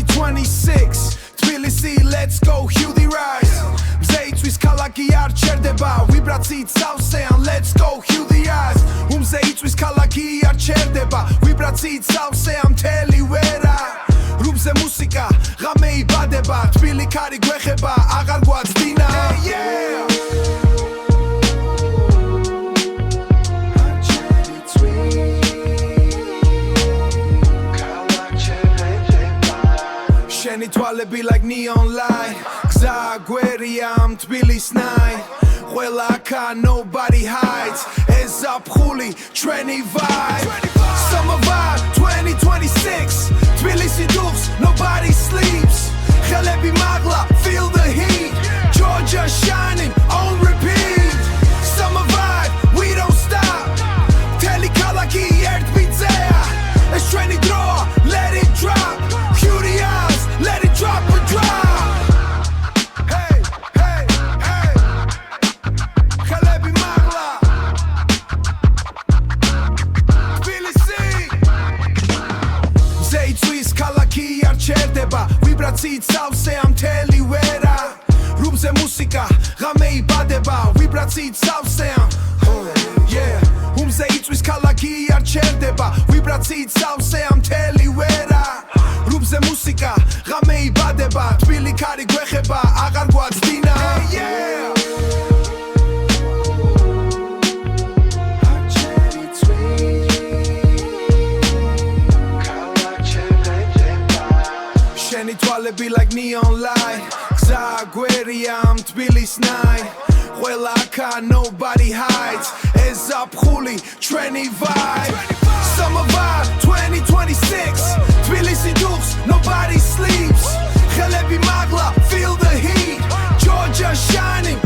2026 Tbilisi, let's go, Hughie Rise Mzeitvis kalaki ar cherdeba Vibratsiit savsean, let's go, Hughie Rise Mzeitvis kalaki ar cherdeba Vibratsiit savsean, mteli vera Rumze musika, game ibadeba Tbili kari gwexeba, agar gwadzdina Yeah Sheni tვალები like neon light Gza gweriam Tbilis night Qwela akha nobody hides Ez zapkhuli treni vibe Summer vibe 2026 Tbilisi dux nobody sleeps Khelები magla feel the heat Georgia shining on repeat Summer vibe we don't stop Teli kalaki ert bidzea Ez treni droa let it drop Curious let it drop or drop Hey, hey, hey Khelები magla Tbilisi Mzeitvis kalaki ar cherdeba Vibratsiit savseam mteli vera Rumze musika game ibadeba Vibratsiit savseam Yeah Mzeitvis kalaki ar cherdeba Vibratsiit savseam mteli vera Rumze musika game ibadeba Tbili kari gwexeba agar gwadzdina Yeah Sheni tვალები like neon light Gza gweriam Tbilis night Qwela akha nobody hides Ez zapkhuli treni vibe Summer vibe 2026 Tbilisi dux nobody sleeps Kheleby magla feel the heat Georgia shining